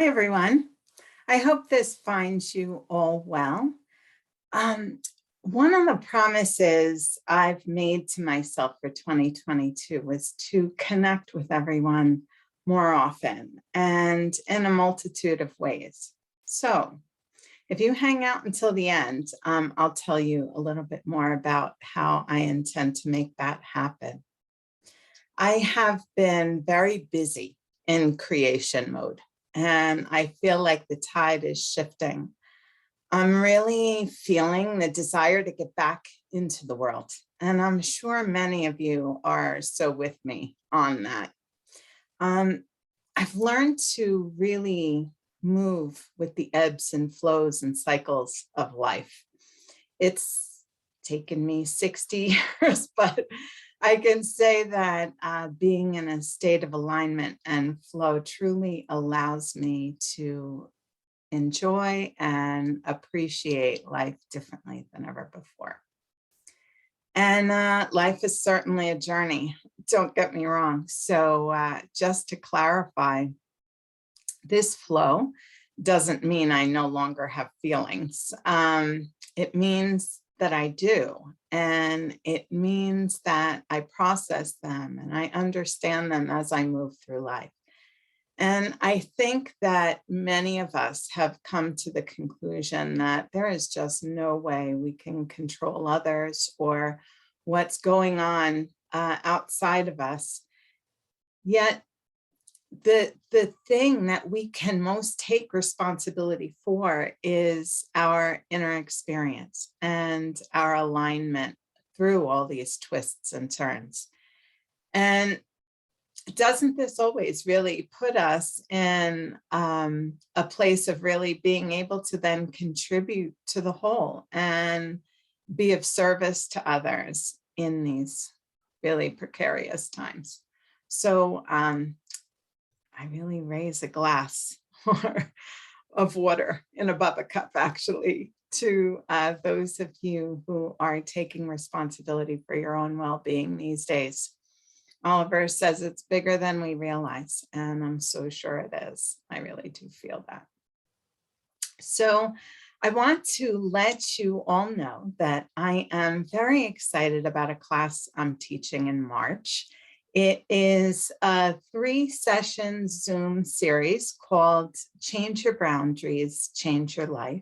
Hi, everyone. I hope this finds you all well. Um, One of the promises I've made to myself for 2022 was to connect with everyone more often and in a multitude of ways. So if you hang out until the end, I'll tell you a little bit more about how I intend to make that happen. I have been very busy in creation mode, and I feel like the tide is shifting. I'm really feeling the desire to get back into the world, and I'm sure many of you are so with me on that. Um, I've learned to really move with the ebbs and flows and cycles of life. It's taken me 60 years, but I can say that being in a state of alignment and flow truly allows me to enjoy and appreciate life differently than ever before. And life is certainly a journey, don't get me wrong. So just to clarify, this flow doesn't mean I no longer have feelings. It means that I do. And it means that I process them and I understand them as I move through life. And I think that many of us have come to the conclusion that there is just no way we can control others or what's going on outside of us. Yet the thing that we can most take responsibility for is our inner experience and our alignment through all these twists and turns. And doesn't this always really put us in a place of really being able to then contribute to the whole and be of service to others in these really precarious times? So I really raise a glass of water in above a cup, actually, to those of you who are taking responsibility for your own well-being these days. Oliver says it's bigger than we realize, and I'm so sure it is. I really do feel that. So I want to let you all know that I am very excited about a class I'm teaching in March. It is a 3-session Zoom series called Change Your Boundaries, Change Your Life.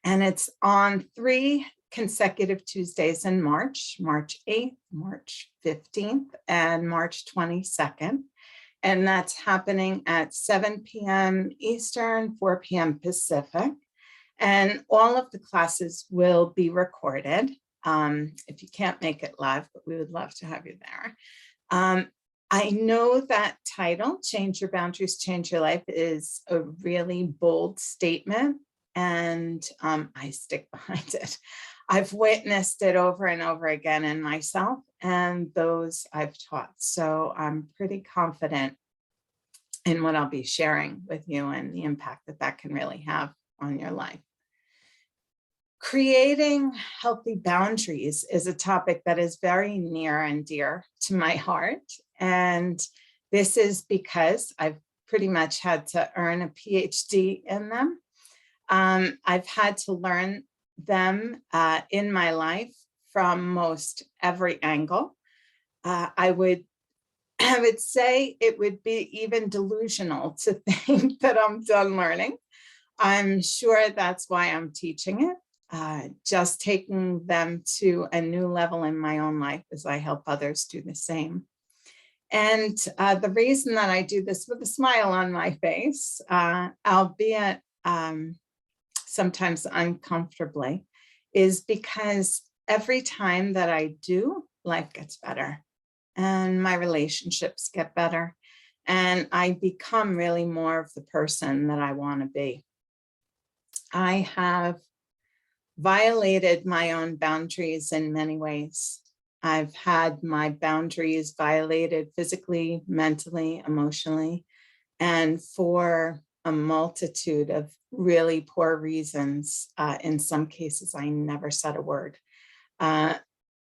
And it's on 3 consecutive Tuesdays in March, March 8th, March 15th, and March 22nd. And that's happening at 7 p.m. Eastern, 4 p.m. Pacific. And all of the classes will be recorded if you can't make it live, but we would love to have you there. I know that title, Change Your Boundaries, Change Your Life, is a really bold statement, and I stick behind it. I've witnessed it over and over again in myself and those I've taught. So I'm pretty confident in what I'll be sharing with you and the impact that that can really have on your life. Creating healthy boundaries is a topic that is very near and dear to my heart. And this is because I've pretty much had to earn a PhD in them. I've had to learn them in my life from most every angle. I would say it would be even delusional to think that I'm done learning. I'm sure that's why I'm teaching it, just taking them to a new level in my own life as I help others do the same. And the reason that I do this with a smile on my face, albeit sometimes uncomfortably, is because every time that I do, life gets better and my relationships get better and I become really more of the person that I want to be. I have violated my own boundaries in many ways. I've had my boundaries violated physically, mentally, emotionally, and for a multitude of really poor reasons. In some cases, I never said a word,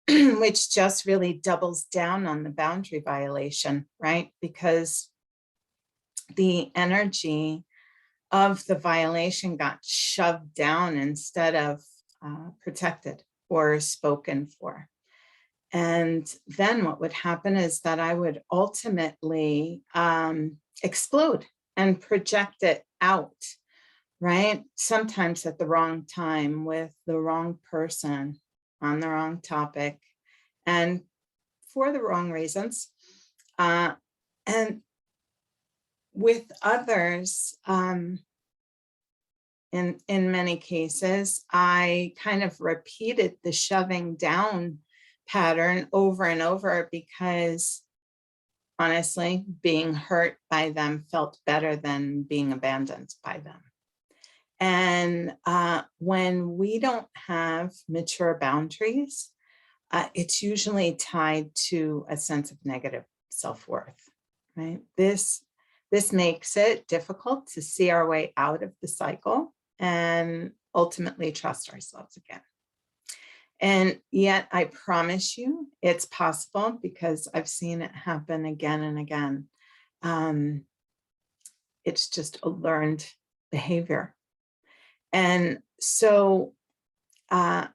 which just really doubles down on the boundary violation, right? Because the energy of the violation got shoved down instead of protected or spoken for. And then what would happen is that I would ultimately explode and project it out, right? Sometimes at the wrong time with the wrong person on the wrong topic and for the wrong reasons. And with others, in many cases, I kind of repeated the shoving down pattern over and over because honestly, being hurt by them felt better than being abandoned by them. And when we don't have mature boundaries, it's usually tied to a sense of negative self-worth, right? This makes it difficult to see our way out of the cycle and ultimately trust ourselves again. And yet I promise you it's possible because I've seen it happen again and again. It's just a learned behavior. And so I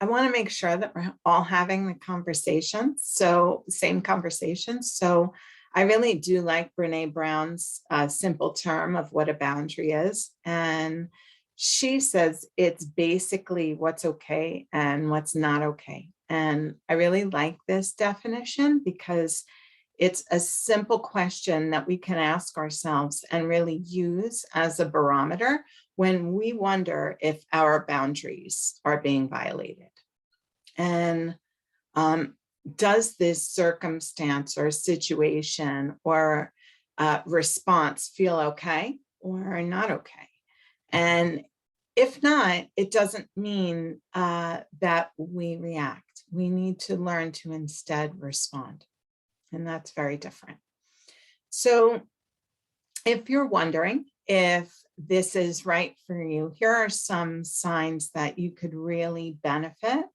want to make sure that we're all having the conversation. So same conversation. So I really do like Brene Brown's simple term of what a boundary is. And she says it's basically what's okay and what's not okay. And I really like this definition because it's a simple question that we can ask ourselves and really use as a barometer when we wonder if our boundaries are being violated. And does this circumstance or situation or response feel okay or not okay? And if not, it doesn't mean that we react. We need to learn to instead respond. And that's very different. So if you're wondering if this is right for you, here are some signs that you could really benefit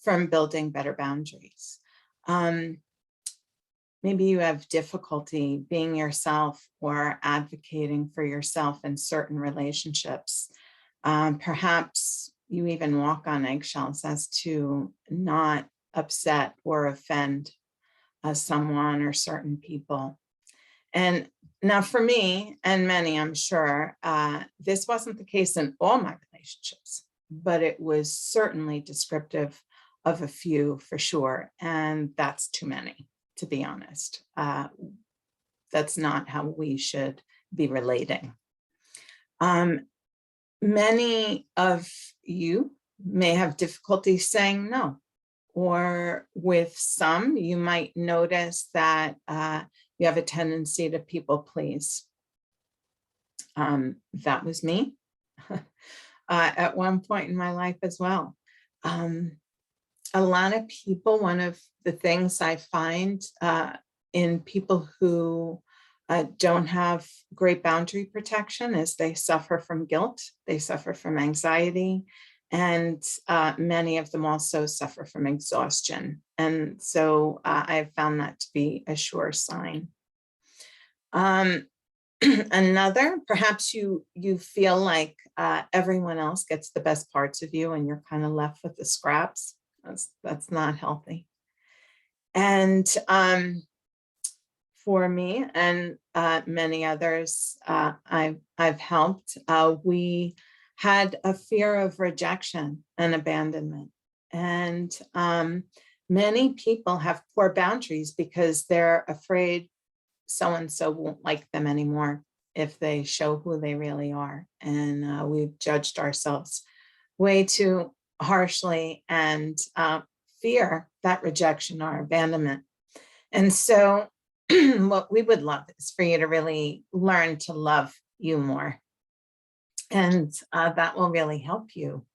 from building better boundaries. Maybe you have difficulty being yourself or advocating for yourself in certain relationships. Perhaps you even walk on eggshells as to not upset or offend someone or certain people. And now for me and many, I'm sure, this wasn't the case in all my relationships, but it was certainly descriptive of a few for sure. And that's too many, to be honest. That's not how we should be relating. Many of you may have difficulty saying no, or with some, you might notice that you have a tendency to people please. That was me at one point in my life as well. A lot of people, one of the things I find in people who don't have great boundary protection is they suffer from guilt, they suffer from anxiety, and many of them also suffer from exhaustion. And so I've found that to be a sure sign. Another, perhaps you feel like everyone else gets the best parts of you and you're kind of left with the scraps. That's not healthy. And for me and many others I've helped, we had a fear of rejection and abandonment. And many people have poor boundaries because they're afraid so-and-so won't like them anymore if they show who they really are. And we've judged ourselves way too harshly and fear that rejection or abandonment. And so what we would love is for you to really learn to love you more. And that will really help you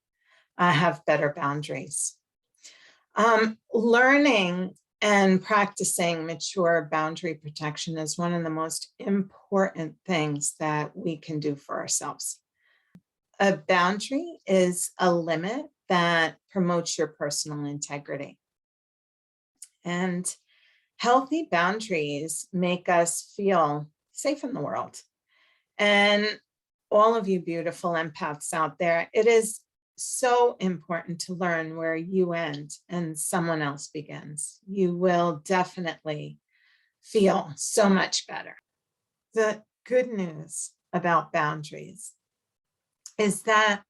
have better boundaries. Learning and practicing mature boundary protection is one of the most important things that we can do for ourselves. A boundary is a limit that promotes your personal integrity. And healthy boundaries make us feel safe in the world. And all of you beautiful empaths out there, it is so important to learn where you end and someone else begins. You will definitely feel so much better. The good news about boundaries is that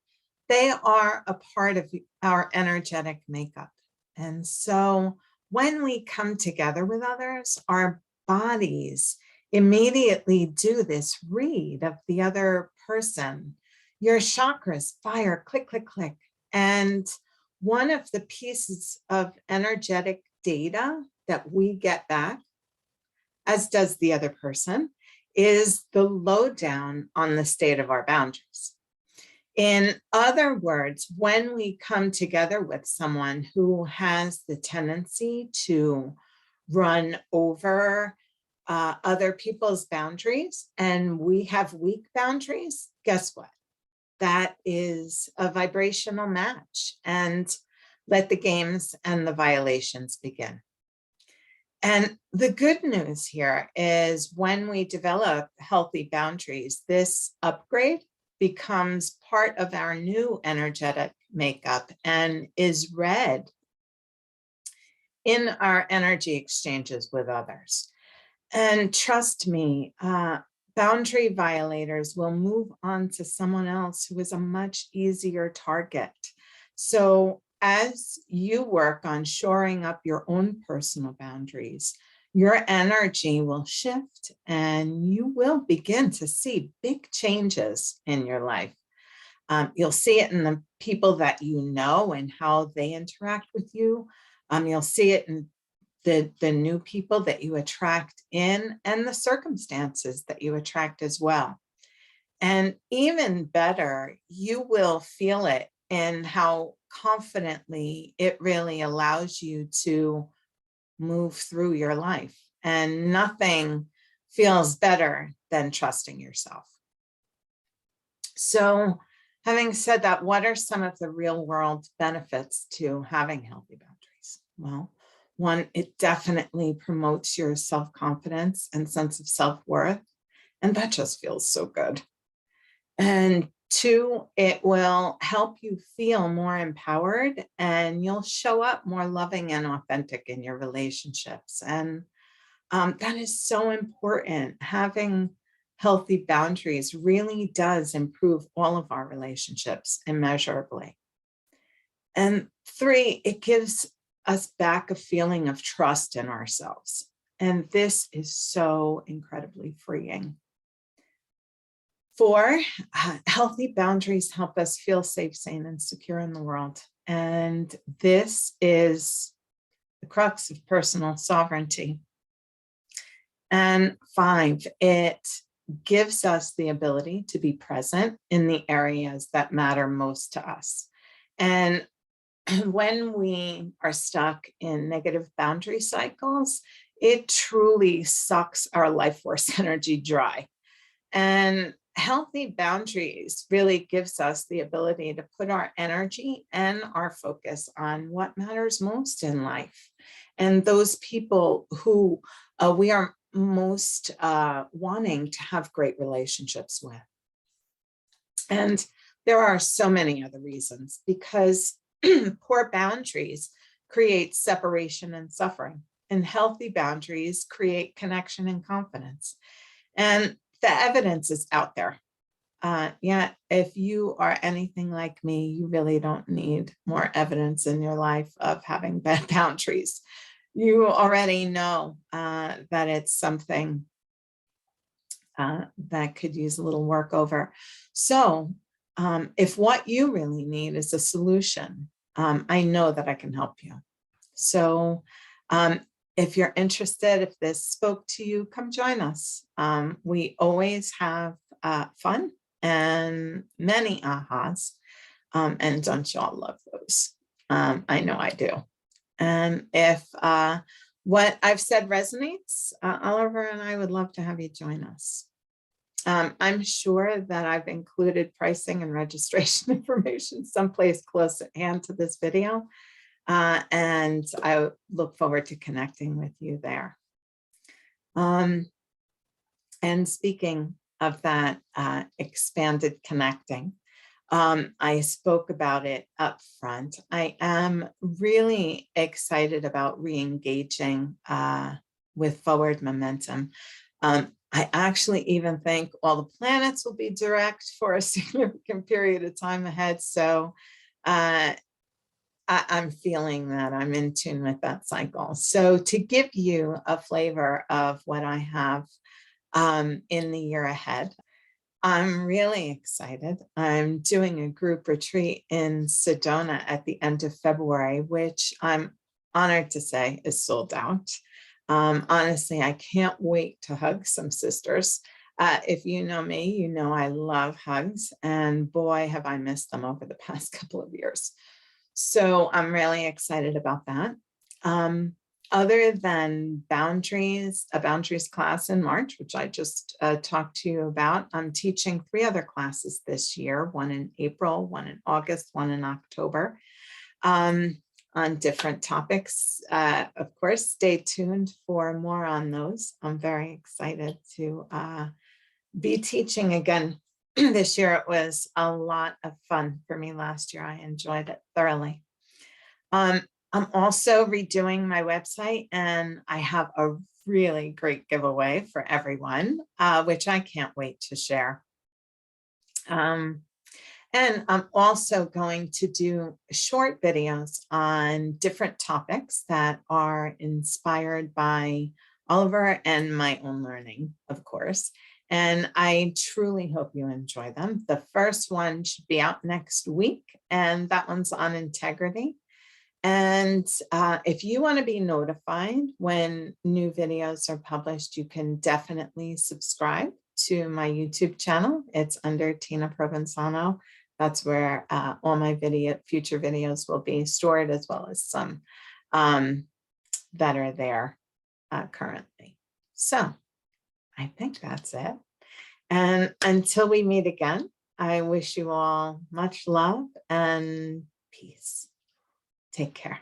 they are a part of our energetic makeup. And so when we come together with others, our bodies immediately do this read of the other person. Your chakras fire, click, click, click. And one of the pieces of energetic data that we get back, as does the other person, is the lowdown on the state of our boundaries. In other words, when we come together with someone who has the tendency to run over other people's boundaries, and we have weak boundaries, guess what? That is a vibrational match, and let the games and the violations begin. And the good news here is when we develop healthy boundaries, this upgrade becomes part of our new energetic makeup and is read in our energy exchanges with others. And trust me, boundary violators will move on to someone else who is a much easier target. So as you work on shoring up your own personal boundaries, your energy will shift and you will begin to see big changes in your life. You'll see it in the people that you know and how they interact with you. You'll see it in the new people that you attract in and the circumstances that you attract as well. And even better, you will feel it in how confidently it really allows you to move through your life. And nothing feels better than trusting yourself. So having said that, what are some of the real world benefits to having healthy boundaries? Well, one, it definitely promotes your self-confidence and sense of self-worth. And that just feels so good. And two, it will help you feel more empowered and you'll show up more loving and authentic in your relationships. And that is so important. Having healthy boundaries really does improve all of our relationships immeasurably. And three, it gives us back a feeling of trust in ourselves. And this is so incredibly freeing. Four, healthy boundaries help us feel safe, sane, and secure in the world. And this is the crux of personal sovereignty. And five, it gives us the ability to be present in the areas that matter most to us. And when we are stuck in negative boundary cycles, it truly sucks our life force energy dry. And healthy boundaries really gives us the ability to put our energy and our focus on what matters most in life. And those people who we are most wanting to have great relationships with. And there are so many other reasons, because poor boundaries create separation and suffering, and healthy boundaries create connection and confidence. And the evidence is out there. Yeah, if you are anything like me, you really don't need more evidence in your life of having bad boundaries. You already know that it's something that could use a little work over. So if what you really need is a solution, I know that I can help you. So if you're interested, if this spoke to you, come join us. We always have fun and many ahas. And don't you all love those? I know I do. And if what I've said resonates, Oliver and I would love to have you join us. I'm sure that I've included pricing and registration information someplace close at hand to this video. And I look forward to connecting with you there. And speaking of that expanded connecting. I spoke about it up front. I am really excited about re-engaging with forward momentum. I actually even think all the planets will be direct for a significant period of time ahead. So I'm feeling that I'm in tune with that cycle. So to give you a flavor of what I have in the year ahead, I'm really excited. I'm doing a group retreat in Sedona at the end of February, which I'm honored to say is sold out. Honestly, I can't wait to hug some sisters. If you know me, you know I love hugs, and boy, have I missed them over the past couple of years. So I'm really excited about that. Other than boundaries, a boundaries class in March, which I just talked to you about, I'm teaching 3 other classes this year, one in April, one in August, one in October, on different topics. Of course, stay tuned for more on those. I'm very excited to be teaching again this year. It was a lot of fun for me last year. I enjoyed it thoroughly. I'm also redoing my website, and I have a really great giveaway for everyone, which I can't wait to share. And I'm also going to do short videos on different topics that are inspired by Oliver and my own learning, of course. And I truly hope you enjoy them. The first one should be out next week, and that one's on integrity. And if you want to be notified when new videos are published, you can definitely subscribe to my YouTube channel. It's under Tina Provenzano. That's where all my future videos will be stored, as well as some that are there currently. So I think that's it. And until we meet again, I wish you all much love and peace. Take care.